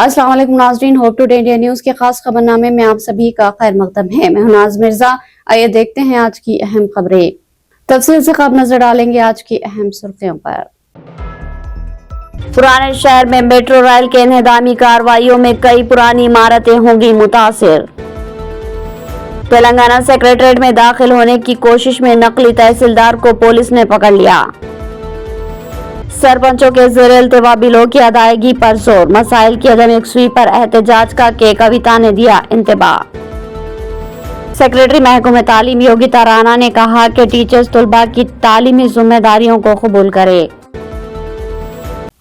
अस्सलाम वालेकुम नाज़रीन, होप टुडे इंडिया न्यूज के खास खबरनामे में आप सभी का खैर मकदम है। मैं हूं नाज मिर्जा। आइए देखते हैं आज की अहम खबरें। तफसील से खबर नजर डालेंगे आज की अहम सुर्खियों पर। पुराने शहर में मेट्रो रेल के इन्हदामी कार्रवाइयों में कई पुरानी इमारतें होंगी मुतासिर। तेलंगाना सेक्रेटेरिएट में दाखिल होने की कोशिश में नकली तहसीलदार को पुलिस ने पकड़ लिया। सरपंचों के ज़ेर इल्तिवा बिलों की अदायगी पर जोर, मसाइल की अदम यकसुई पर एहतजाज का के कविता ने दिया इंतबाह। सेक्रेटरी महकमे तालीम योगिता राणा ने कहा कि टीचर्स तलबा की तालीमी जिम्मेदारियों को कबूल करे।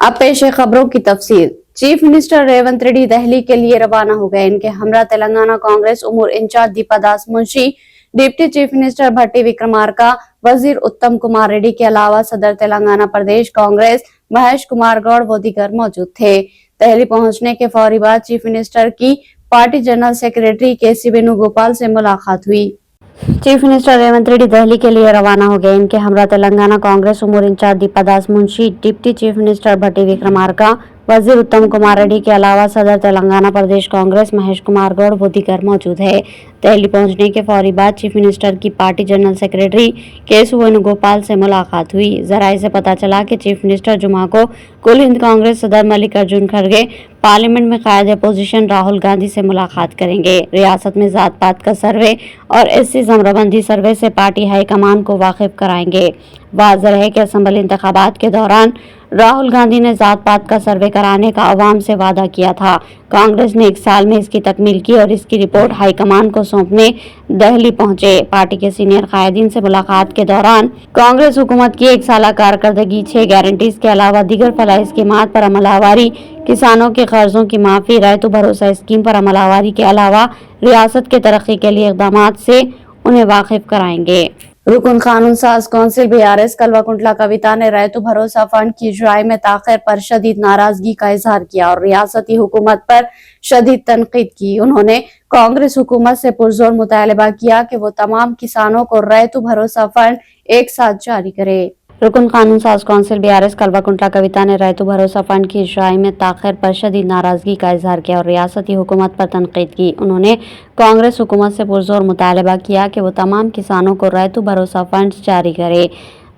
अब पेश है खबरों की तफसील। चीफ मिनिस्टर रेवंत रेड्डी दिल्ली के लिए रवाना हो गए। इनके हमरा तेलंगाना कांग्रेस उमूर इंचार्ज दीपा दास मुंशी, डिप्टी चीफ मिनिस्टर भट्टी विक्रमार्का, वजीर उत्तम कुमार रेड्डी के अलावा सदर तेलंगाना प्रदेश कांग्रेस महेश कुमार गौड़ व दीगर मौजूद थे। दिल्ली पहुंचने के फौरी बाद चीफ मिनिस्टर की party general secretary KC. Venugopal से मुलाकात हुई। चीफ मिनिस्टर रेवंत रेड्डी दिल्ली के लिए रवाना हो गए। इनके हमरा तेलंगाना कांग्रेस उमूर इंचार्ज दीपा दास मुंशी, डिप्टी चीफ मिनिस्टर भट्टी विक्रमार्का, वजीर उत्तम कुमार रेड्डी के अलावा सदर तेलंगाना प्रदेश कांग्रेस महेश कुमार गौड़ व दीगर मौजूद है। दिल्ली पहुंचने के फौरी बाद चीफ मिनिस्टर की party general secretary KC. Venugopal से मुलाकात हुई। जराये से पता चला कि चीफ मिनिस्टर जुमा को कुल हिंद कांग्रेस सदर मल्लिकार्जुन खड़गे, पार्लियामेंट में कायद अपोजिशन राहुल गांधी से मुलाकात करेंगे। रियासत में जात पात का सर्वे और एससी जमराबंदी सर्वे से पार्टी हाईकमान को वाकिफ कराएंगे। वाज़ेह है कि असेंबली इंतखाबात के दौरान राहुल गांधी ने जात पात का सर्वे कराने का अवाम से वादा किया था। कांग्रेस ने 1 साल में इसकी तकमील की और इसकी रिपोर्ट हाईकमान को सौंपने दिल्ली पहुंचे। पार्टी के सीनियर कायदीन से मुलाकात के दौरान कांग्रेस हुकूमत की 1 साला कारकर्दगी, 6 गारंटीज के अलावा दीगर फलाही स्कीमात पर अमलावारी, किसानों के कर्जों की माफी, रायतु भरोसा स्कीम पर अमलावारी के अलावा रियासत के तरक्की के लिए इकदामात से उन्हें वाकिफ कराएंगे। रुकन कानून साज कौंसिल बीआरएस कल्वाकुंटला कविता ने रैतु भरोसा फंड की इजराई में ताखिर पर शदीद नाराजगी का इजहार किया और रियासती हुकूमत पर शदीद तनकीद की। उन्होंने कांग्रेस हुकूमत से पुरजोर मुतालबा किया कि वो तमाम किसानों को रैतु भरोसा फंड एक साथ जारी करे। रुकन कानून साज कौंसिल बीआरएस कल्वाकुंटला कविता ने रैतु भरोसा फंड की इजराई में ताखिर पर शदीद नाराजगी का इजहार किया और रियासती हुकूमत पर तनकीद की। उन्होंने कांग्रेस हुकूमत से पुरजोर मुतालबा किया कि वो तमाम किसानों को रैतु भरोसा फंड जारी करे।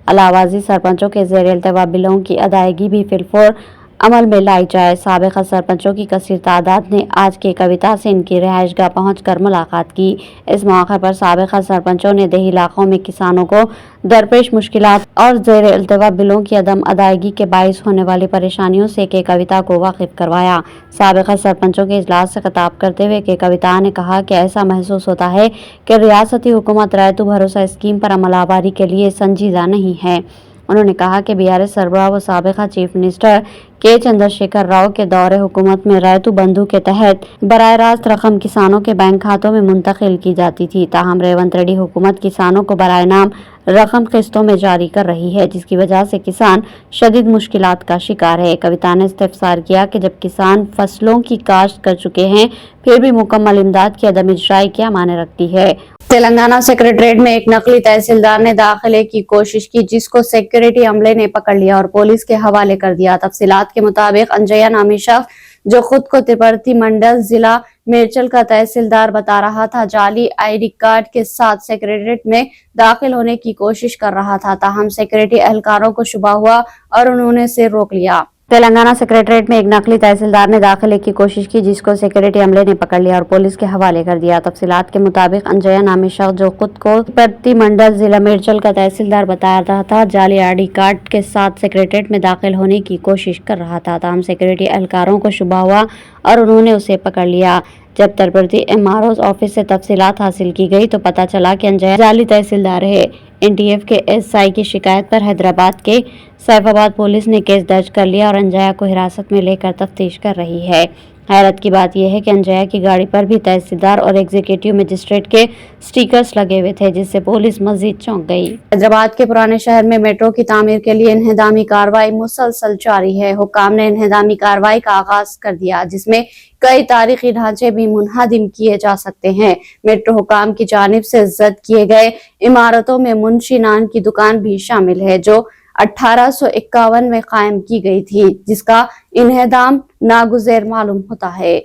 अलावाजी सरपंचों के ज़ेर इल्तिवा बिलों की अदायगी भी फिलफौर अमल में लाई जाए। साबिक़ सरपंचों की कसीर तादाद ने आज के कविता से इनकी रिहाइशगाह पहुंचकर मुलाकात की। इस मौके पर साबिक़ सरपंचों ने देही इलाकों में किसानों को दरपेश मुश्किलात और ज़ेर इल्तिवा बिलों की अदम अदायगी के बाइस होने वाली परेशानियों से के कविता को वाकिफ करवाया। साबिक़ सरपंचों के इजलास से खिताब करते हुए के कविता ने कहा कि ऐसा महसूस होता है कि रियासती हुकूमत रैतु भरोसा स्कीम पर अमलावारी के लिए संजीदा नहीं है। उन्होंने कहा कि बीआरएस सरबराह व साबिक़ा चीफ मिनिस्टर के चंद्रशेखर राव के दौरे हुकूमत में रैतु बंधु के तहत बराह रास्त रकम किसानों के बैंक खातों में मुंतकिल की जाती थी। ताहम रेवंत रेड्डी हुकूमत किसानों को बराह नाम रकम किस्तों में जारी कर रही है, जिसकी वजह से किसान शदीद मुश्किलात का शिकार है। कविता ने इस्तिफसार किया कि जब किसान फसलों की काश्त कर चुके हैं फिर भी मुकम्मल इमदाद की अदम इजराई क्या माने रखती है। तेलंगाना सेक्रेटेरिएट में एक नकली तहसीलदार ने दाखिले की कोशिश की, जिसको सिक्योरिटी अमले ने पकड़ लिया और पुलिस के हवाले कर दिया। तफसीलात के मुताबिक अंजया नामी शख्स, जो खुद को तिपरती मंडल जिला मेरचल का तहसीलदार बता रहा था, जाली आईडी कार्ड के साथ सेक्रेटेरिएट में दाखिल होने की कोशिश कर रहा था। ताहम सिक्योरिटी एहलकारों को शुबा हुआ और उन्होंने इसे रोक लिया। तेलंगाना सेक्रेटेरिएट में एक नकली तहसीलदार ने दाखिले की कोशिश की, जिसको सिक्योरिटी अमले ने पकड़ लिया और पुलिस के हवाले कर दिया। तफसीलात के मुताबिक अंजया नामी शख्स, जो खुद को प्रति मंडल जिला मेरचल का तहसीलदार बता रहा था, जाली आईडी कार्ड के साथ सेक्रेटेरिएट में दाखिल होने की कोशिश कर रहा था। ताहम सिक्योरिटी एहलकारों को शुबा हुआ और उन्होंने उसे पकड़ लिया। जब तरबती एमआरओ ऑफिस से तफसीलात हासिल की गई तो पता चला कि अंजया जाली तहसीलदार है। एनटीएफ के एसआई की शिकायत पर हैदराबाद के सैफाबाद पुलिस ने केस दर्ज कर लिया और अंजया को हिरासत में लेकर तफ्तीश कर रही है। हैरत की बात यह है कि अंजया की गाड़ी पर भी तहसीलदार और एग्जीक्यूटिव मजिस्ट्रेट के स्टिकर्स लगे हुए थे, जिससे पुलिस मजीद चौंक गई। हैदराबाद के पुराने शहर में मेट्रो की तामीर के लिए इन्हदामी कार्रवाई मुसलसल जारी है। हुक्काम ने इन्हदामी कार्रवाई का आगाज कर दिया, जिसमें कई तारीखी ढांचे भी मुनहदिम किए जा सकते हैं। मेट्रो हुकाम की जानिब से जब्त किए गए इमारतों में मुंशी नान की दुकान भी शामिल है, जो 1851 में कायम की गई थी, जिसका इन्हदाम नागुज़ेर मालूम होता है।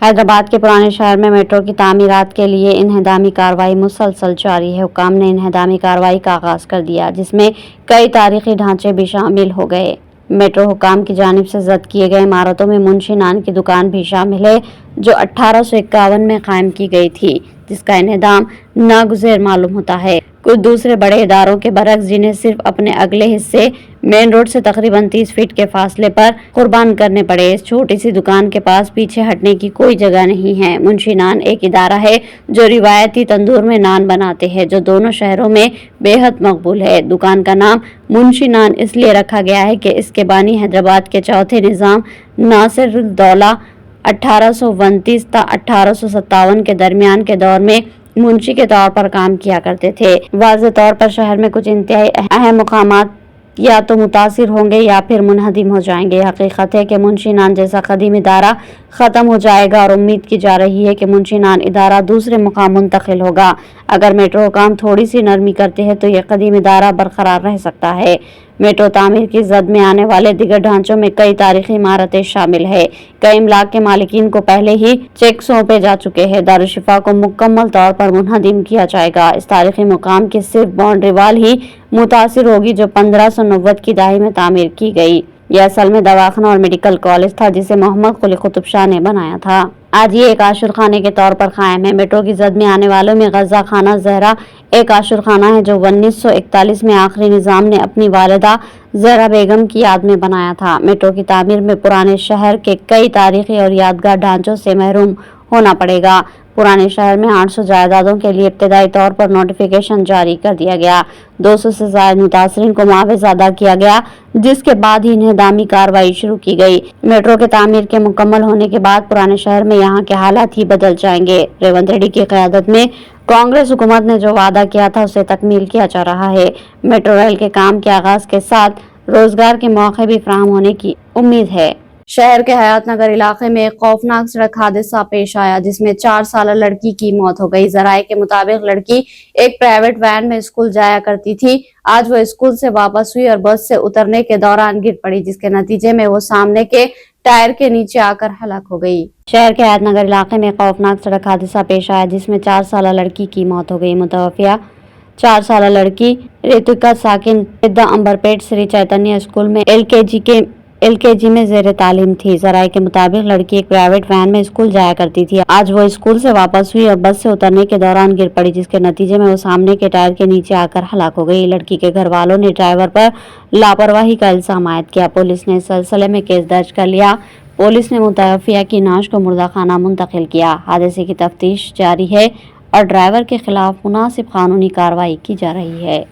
हैदराबाद के पुराने शहर में मेट्रो की तामीरात के लिए इन्हदामी कार्रवाई मुसलसल जारी है। हुकाम ने इन्हदामी कार्रवाई का आगाज कर दिया, जिसमें कई तारीखी ढांचे भी शामिल हो गए। मेट्रो हुकाम की जानिब से जब्त किए गए इमारतों में मुंशी नान की दुकान भी शामिल है, जो 1851 में कायम की गई थी, जिसका इन्हदाम नागुज़ेर मालूम होता है। कुछ दूसरे बड़े इदारों के बरक्स, जिन्हें सिर्फ अपने अगले हिस्से मेन रोड से तकरीबन 30 फीट के फासले पर कुर्बान करने पड़े, इस छोटी सी दुकान के पास पीछे हटने की कोई जगह नहीं है। मुंशी नान एक इदारा है जो रिवायती तंदूर में नान बनाते हैं, जो दोनों शहरों में बेहद मकबूल है। दुकान का नाम मुंशी नान इसलिए रखा गया है कि इसके बानी हैदराबाद के चौथे निजाम नासिरुद्दौला 1829 ta 1857 के दरमियान के दौर में मुंशी के तौर पर काम किया करते थे। वाज़ेह तौर पर शहर में कुछ इंतहाई अहम मुकामात या तो मुतासिर होंगे या फिर मुनहदिम हो जाएंगे। हकीकत है कि मुंशी नान जैसा कदीम इदारा ख़त्म हो जाएगा और उम्मीद की जा रही है कि मुंशी नान इदारा दूसरे मुकाम मुंतकिल होगा। अगर मेट्रो हुकाम थोड़ी सी नरमी करते हैं तो यह कदीम इदारा बरकरार रह सकता है। मेट्रो तामीर की जद में आने वाले दिगर ढांचों में कई तारीखी इमारतें शामिल है। कई इमलाक के मालिकीन को पहले ही चेक सौंपे जा चुके हैं। दारुशिफा को मुकम्मल तौर पर मुनहदिम किया जाएगा। इस तारीखी मुकाम की सिर्फ बाउंड्री वाल ही मुतासिर होगी, जो 1590 की दहाई में तामीर की गई। यह असल में दवाखाना और मेडिकल कॉलेज था, जिसे मोहम्मद कुली कुतुब शाह ने बनाया था। आज ये एक आशुर खाने के तौर पर कायम है। मेट्रो की जद में आने वालों में गजा खाना जहरा एक आशुर खाना है, जो 1941 में आखिरी निजाम ने अपनी वालिदा जहरा बेगम की याद में बनाया था। मेट्रो की तामीर में पुराने शहर के कई तारीखी और यादगार ढांचों से महरूम होना पड़ेगा। पुराने शहर में 800 जायदादों के लिए इब्तदाई तौर पर नोटिफिकेशन जारी कर दिया गया। 200 से ज्यादा मुतासरीन को मुआवजा अदा किया गया, जिसके बाद ही इन्हदामी कार्रवाई शुरू की गई। मेट्रो के तामीर के मुकम्मल होने के बाद पुराने शहर में यहाँ के हालात ही बदल जाएंगे। रेवंत रेड्डी की क़यादत में कांग्रेस हुकूमत ने जो वादा किया था, उसे तकमील किया जा रहा है। मेट्रो रेल के काम के आगाज के साथ रोजगार के मौके भी फराहम होने की उम्मीद है। शहर के हयात नगर इलाके में एक खौफनाक सड़क हादसा पेश आया, जिसमें 4 साल लड़की की मौत हो गई। जराये के मुताबिक लड़की एक प्राइवेट वैन में स्कूल जाया करती थी। आज वो स्कूल से वापस हुई और बस से उतरने के दौरान गिर पड़ी, जिसके नतीजे में वो सामने के टायर के नीचे आकर हलाक हो गई। शहर के हयात नगर इलाके में खौफनाक सड़क हादसा पेश आया, जिसमें 4 साल लड़की की मौत हो गई। मुतवफ़िया 4 साल लड़की रितिका साकिन पिद्दा अंबरपेट श्री चैतन्य स्कूल में एलकेजी में ज़ेर तालीम थी। जराये के मुताबिक लड़की एक प्राइवेट वैन में स्कूल जाया करती थी। आज वो स्कूल से वापस हुई और बस से उतरने के दौरान गिर पड़ी, जिसके नतीजे में वो सामने के टायर के नीचे आकर हलाक हो गई। लड़की के घर वालों ने ड्राइवर पर लापरवाही का इल्जाम आयद किया। पुलिस ने इस सिलसिले में केस दर्ज कर लिया। पुलिस ने मुतवफ़िया की नाश को मुर्दा खाना मुंतकिल किया। हादसे की तफ्तीश जारी है और ड्राइवर के खिलाफ मुनासिब कानूनी कार्रवाई की जा रही है।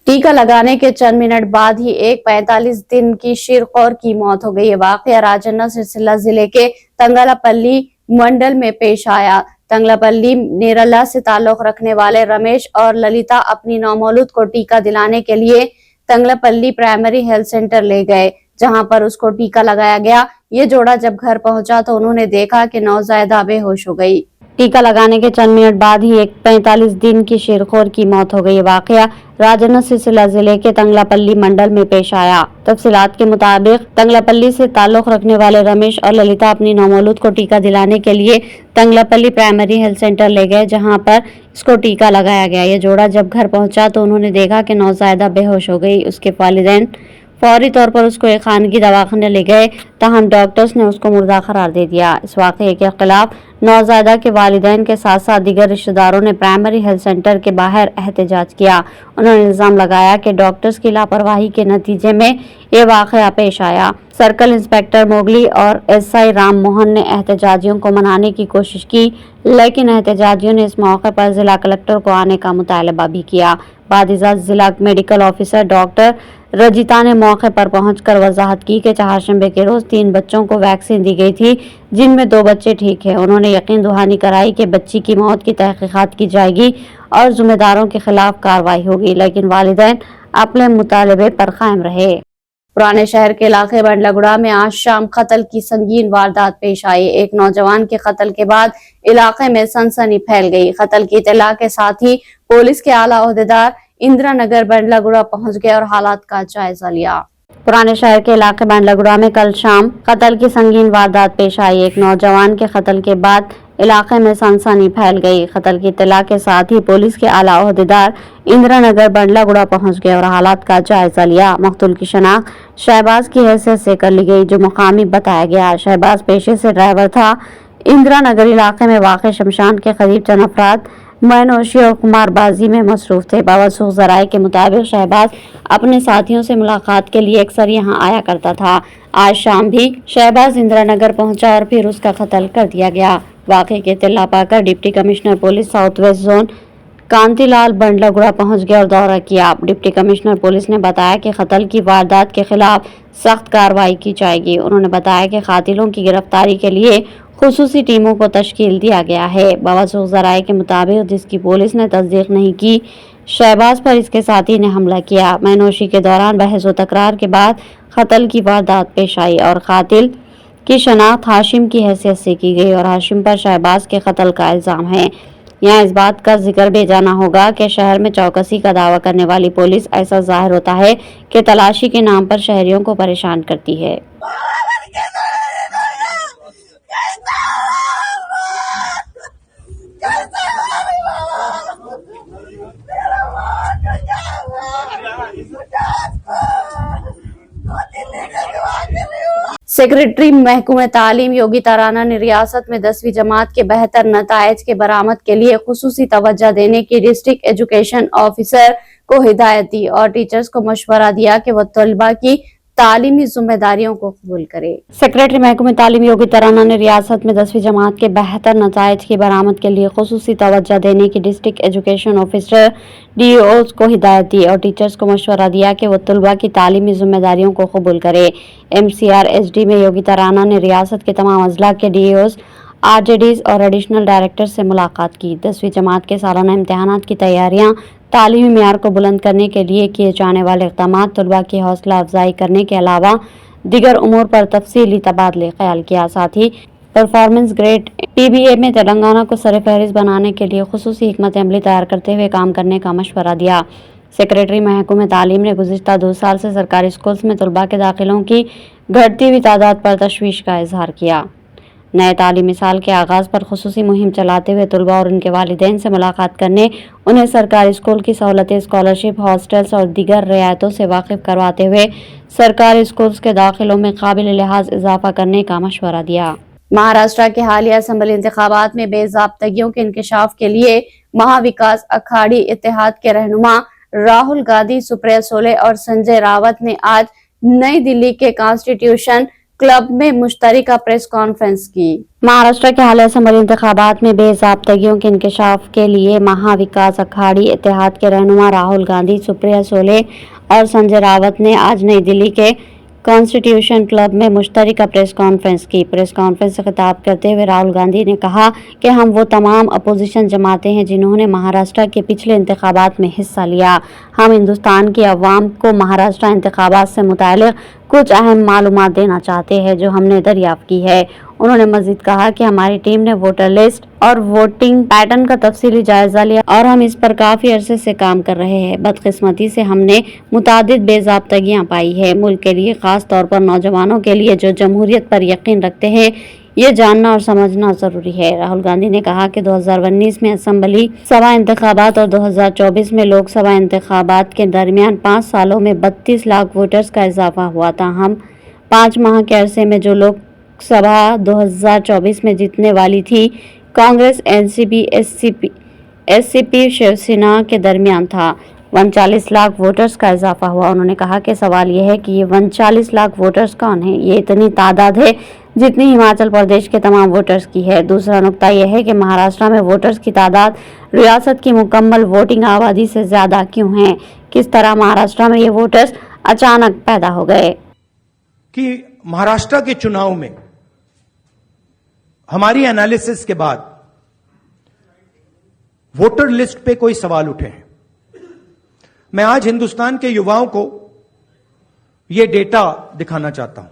टीका लगाने के चंद मिनट बाद ही एक 45 दिन की शिरखोर की मौत हो गई। ये वाकया राजन्ना सिलसिला जिले के तंगलापल्ली मंडल में पेश आया। तंगलापल्ली नेरला से ताल्लुक रखने वाले रमेश और ललिता अपनी नौमौलूद को टीका दिलाने के लिए तंगलापल्ली प्राइमरी हेल्थ सेंटर ले गए, जहां पर उसको टीका लगाया गया। ये जोड़ा जब घर पहुंचा तो उन्होंने देखा कि नौज़ायदा बेहोश हो गई। टीका लगाने के चंद मिनट बाद ही एक 45 दिन की शिरखोर की मौत हो गई। वाकया राजन्ना सिलसिला जिले के तंगलापल्ली मंडल में पेश आया। तफसीलात के मुताबिक तंगलापल्ली से ताल्लुक रखने वाले रमेश और ललिता अपनी नौमौलूद को टीका दिलाने के लिए तंगलापल्ली प्राइमरी हेल्थ सेंटर ले गए, जहां पर इसको टीका लगाया गया। ये जोड़ा जब घर पहुंचा तो उन्होंने देखा कि नौज़ायदा बेहोश हो गई। उसके वालिदैन फौरी तौर पर उसको एक खानगी दवाखाने ले गए, ताहम डॉक्टर्स ने उसको मुर्दा करार दे दिया। इस वाक़ये के खिलाफ नौज़ायदा के वालिदैन के साथ साथ दीगर रिश्तेदारों ने प्राइमरी हेल्थ सेंटर के बाहर एहतजाज किया। उन्होंने इल्ज़ाम लगाया कि डॉक्टर्स की लापरवाही के नतीजे में ये वाक़या पेश आया। सर्कल इंस्पेक्टर मोगली और एसआई राम मोहन ने एहतजाजियों को मनाने की कोशिश की, लेकिन एहतजाजियों ने इस मौके पर जिला कलेक्टर को आने का मुतालबा भी किया। बादिजात जिला मेडिकल ऑफिसर डॉक्टर रजिता ने मौके पर पहुंचकर वजाहत की कि चारशंबे के रोज 3 बच्चों को वैक्सीन दी गई थी, जिनमें 2 बच्चे ठीक हैं। उन्होंने यकीन दहानी कराई कि बच्ची की मौत की तहकीकात की जाएगी और जिम्मेदारों के खिलाफ कार्रवाई होगी, लेकिन वालिदैन अपने मुतालबे पर कायम रहे। पुराने शहर के इलाके बंडलागुड़ा में आज शाम कत्ल की संगीन वारदात पेश आई। एक नौजवान के कत्ल के बाद इलाके में सनसनी फैल गई। कत्ल की इत्तला के साथ ही पुलिस के आला ओहदेदार इंदिरा नगर बंडलागुड़ा पहुंच गए और हालात का जायजा लिया। पुराने शहर के इलाके बंडलागुड़ा में कल शाम कत्ल की संगीन वारदात पेश आई। एक नौजवान के कत्ल के बाद इलाके में सनसनी फैल गई। कत्ल की इत्तला के साथ ही पुलिस के आला ओहदेदार इंदिरा नगर बंडलागुड़ा पहुंच गए और हालात का जायजा लिया। मकतूल की शनाख्त शहबाज की हैसियत से कर ली गई, जो मुकामी बताया गया। शहबाज पेशे से ड्राइवर था। इंदिरा नगर इलाके में वाक़ शमशान के करीब चंद अफराद मैनोशी और कुमारबाजी में मसरूफ थे। बावसूख ज़राए के मुताबिक शहबाज अपने साथियों से मुलाकात के लिए अक्सर यहाँ आया करता था। आज शाम भी शहबाज इंदिरा नगर पहुंचा और फिर उसका कत्ल कर दिया गया। वाक़े की इत्तला पाकर deputy commissioner police south west zone Kantilal Bandlaguda पहुंच गया और दौरा किया। डिप्टी कमिश्नर पुलिस ने बताया कि कत्ल की वारदात के खिलाफ सख्त कार्रवाई की जाएगी। उन्होंने बताया कि कातिलों की गिरफ्तारी के लिए खुसूसी टीमों को तश्कील दिया गया है। बावसूख ज़राए के मुताबिक, जिसकी पुलिस ने तस्दीक नहीं की, शहबाज पर इसके साथी ने हमला किया। मैनोशी के दौरान बहस व तकरार के बाद कत्ल की वारदात पेश आई और कातिल की शनाख्त हाशिम की हैसियत से की गई और हाशिम पर शहबाज के कत्ल का इल्ज़ाम है। यहाँ इस बात का जिक्र भेजाना होगा कि शहर में चौकसी का दावा करने वाली पुलिस ऐसा जाहिर होता है कि तलाशी के नाम पर शहरियों को परेशान करती है। सेक्रेटरी महकूमे तालीम योगिता राणा ने रियासत में 10वीं जमात के बेहतर नताइज के बरामद के लिए खुसूसी तवज्जो देने की डिस्ट्रिक्ट एजुकेशन ऑफिसर को हिदायत दी और टीचर्स को मशवरा दिया कि वह तलबा की तालीमी जिम्मेदारियों को कबूल करे। सेक्रेटरी महकूमे तालीम योगिता राणा ने रियासत में 10वीं जमात के बेहतर नताइज की बरामद के लिए खुसूसी तवज्जो देने की डिस्ट्रिक्ट एजुकेशन ऑफिसर DOs को हिदायत दी और टीचर्स को मशवरा दिया कि वो तलबा की तालीमी जिम्मेदारियों को कबूल करे। MCR SD में योगिता राणा ने रियासत के तमाम अजला के DOs, RJDs और एडिशनल डायरेक्टर से मुलाकात की। 10वीं जमात के सालाना इम्तहानात की तैयारियां तालीमी मेयार को बुलंद करने के लिए किए जाने वाले इक़दामात, तलबा की हौसला अफजाई करने के अलावा दीगर उमूर पर तफसीली तबादले ख्याल किया। साथ ही परफॉर्मेंस ग्रेड PBA में तेलंगाना को सरफहरिस्त बनाने के लिए खुसूसी हिकमत अमली तैयार करते हुए काम करने का मशवरा दिया। सेक्रेटरी महकूमे तालीम ने गुज़िश्ता 2 साल से सरकारी स्कूल्स में तलबा के दाखिलों की घटती हुई तादाद पर तशवीश का इजहार किया। नए तालीमी साल के आगाज़ पर खुसूसी मुहिम चलाते हुए तलबा और उनके वालिदैन से मुलाकात करने, उन्हें सरकारी स्कूल की सहूलतें, स्कॉलरशिप, हॉस्टल्स और दीगर रियायतों से वाकिफ करवाते हुए सरकारी स्कूल्स के दाखिलों में काबिल लिहाज इजाफा करने का मशवरा दिया। महाराष्ट्र के हालिया असम्बली इंतखाबात में बेज़ाब्तगियों के इंकशाफ के लिए महाविकास अखाड़ी इत्तेहाद के रहनुमा राहुल गांधी, सुप्रिया सुले और संजय रावत ने आज नई दिल्ली के कॉन्स्टिट्यूशन क्लब में मुश्तरका प्रेस कॉन्फ्रेंस की। महाराष्ट्र के हालिया असम्बली इंतखाबात में बेज़ाब्तगियों के इंकशाफ के लिए महाविकास अखाड़ी इत्तेहाद के रहनुमा राहुल गांधी, सुप्रिया सुले और संजय रावत ने आज नई दिल्ली के कॉन्स्टिट्यूशन क्लब में मुश्तरका प्रेस कॉन्फ्रेंस की। प्रेस कॉन्फ्रेंस से खिताब करते हुए राहुल गांधी ने कहा कि हम वो तमाम अपोजिशन जमातें हैं जिन्होंने महाराष्ट्र के पिछले इंतखाबात में हिस्सा लिया। हम हिंदुस्तान की अवाम को महाराष्ट्र इंतखाबात से मुताल्लिक़ कुछ अहम मालूमात देना चाहते हैं जो हमने दरियाफ्त की है। उन्होंने मजीद कहा कि हमारी टीम ने वोटर लिस्ट और वोटिंग पैटर्न का तफसीली जायजा लिया और हम इस पर काफ़ी अरसे से काम कर रहे हैं। बदकिस्मती से हमने मुतादिद बेज़ाब्तगियाँ पाई है। मुल्क के लिए, ख़ास तौर पर नौजवानों के लिए जो जमहूरियत पर यकीन रखते हैं, ये जानना और समझना ज़रूरी है। राहुल गांधी ने कहा कि 2019 में असम्बली सभा इंतखाबात और 2024 में लोकसभा इंतखाबात के दरमियान 5 सालों में 32 लाख वोटर्स का इजाफा हुआ था। हम 5 माह के अरसे में जो लोकसभा 2024 में जीतने वाली थी, कांग्रेस, NCP, SCP, शिवसेना के दरमियान था। 39 लाख वोटर्स का इजाफा हुआ। उन्होंने कहा कि सवाल यह है कि ये 39 लाख वोटर्स कौन है? ये इतनी तादाद है जितनी हिमाचल प्रदेश के तमाम वोटर्स की है। दूसरा नुक्ता यह है कि महाराष्ट्र में वोटर्स की तादाद रियासत की मुकम्मल वोटिंग आबादी से ज़्यादा क्यों है? किस तरह महाराष्ट्र में ये वोटर्स अचानक पैदा हो गए? کہ مہاراشٹر کے چناؤ میں ہماری انالیسس کے بعد ووٹر لسٹ پہ کوئی سوال اٹھے ہیں. میں آج ہندوستان کے یواؤں کو یہ ڈیٹا دکھانا چاہتا ہوں.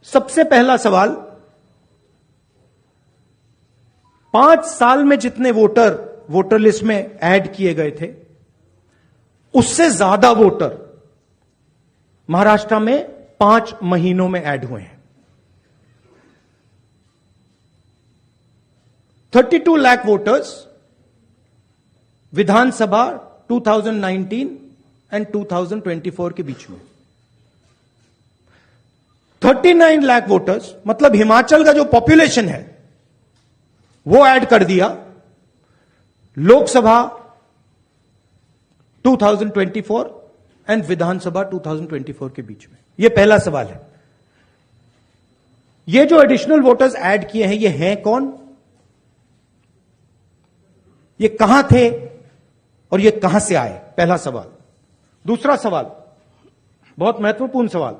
سب سے پہلا سوال، 5 سال میں جتنے ووٹر لسٹ میں ایڈ کیے گئے تھے اس سے زیادہ ووٹر مہاراشٹر میں 5 مہینوں میں ایڈ ہوئے ہیں. 32 لاکھ ووٹرز ودھان سبھا 2019 اینڈ 2024 کے بیچ میں. 39 لاکھ ووٹرز مطلب ہماچل کا جو پاپولیشن ہے وہ ایڈ کر دیا لوک سبھا 2024 اینڈ ودھان سبھا 2024 کے بیچ میں. یہ پہلا سوال ہے. یہ جو ایڈیشنل ووٹرز ایڈ کیے ہیں یہ ہیں کون؟ یہ کہاں تھے اور یہ کہاں سے آئے؟ پہلا سوال. دوسرا سوال بہت مہتوپورن سوال.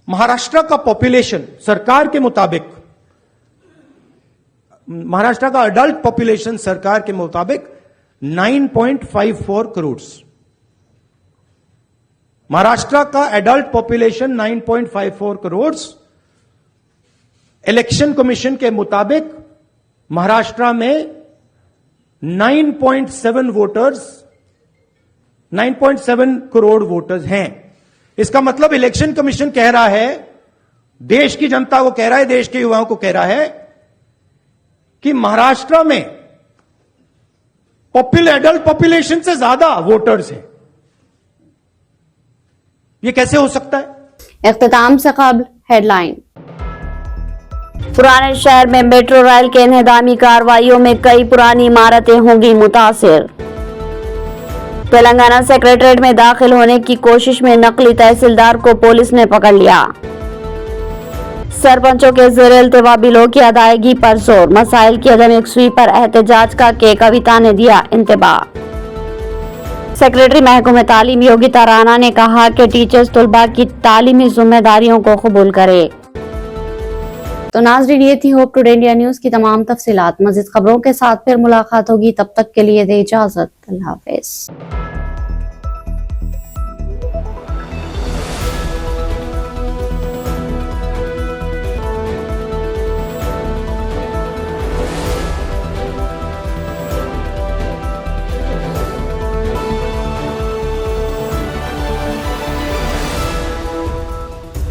مہاراشٹر کا پاپولیشن سرکار کے مطابق، مہاراشٹر کا اڈلٹ پاپولیشن سرکار کے مطابق 9.54 کروڑ. مہاراشٹر کا adult population 9.54 crore. Election commission کے مطابق مہاراشٹر میں 9.7 کروڑ ووٹرز ہیں. اس کا مطلب الیکشن کمیشن کہہ رہا ہے، دیش کی جنتا کو کہہ رہا ہے، دیش کے یواؤں کو کہہ رہا ہے کہ مہاراشٹر میں ایڈلٹ پاپولیشن سے زیادہ ووٹرز ہیں. یہ کیسے ہو سکتا ہے؟ اختتام سے قبل ہیڈ لائن. پرانے شہر میں میٹرو ریل کے انہدامی کارروائیوں میں کئی پرانی عمارتیں ہوں گی متاثر. تلنگانہ سیکریٹریٹ میں داخل ہونے کی کوشش میں نقلی تحصیلدار کو پولیس نے پکڑ لیا. سرپنچوں کے زیر التوا بلوں کی ادائیگی پر زور، مسائل کی عدم یکسوئی پر احتجاج کا کے کویتا نے دیا انتباہ. سیکریٹری محکمہ تعلیم یوگیتا رانا نے کہا کہ ٹیچرز طلباء کی تعلیمی ذمہ داریوں کو قبول کرے. تو ناظرین یہ تھی ہوپ ٹوڈے انڈیا نیوز کی تمام تفصیلات. مزید خبروں کے ساتھ پھر ملاقات ہوگی، تب تک کے لیے دے اجازت. اللہ حافظ.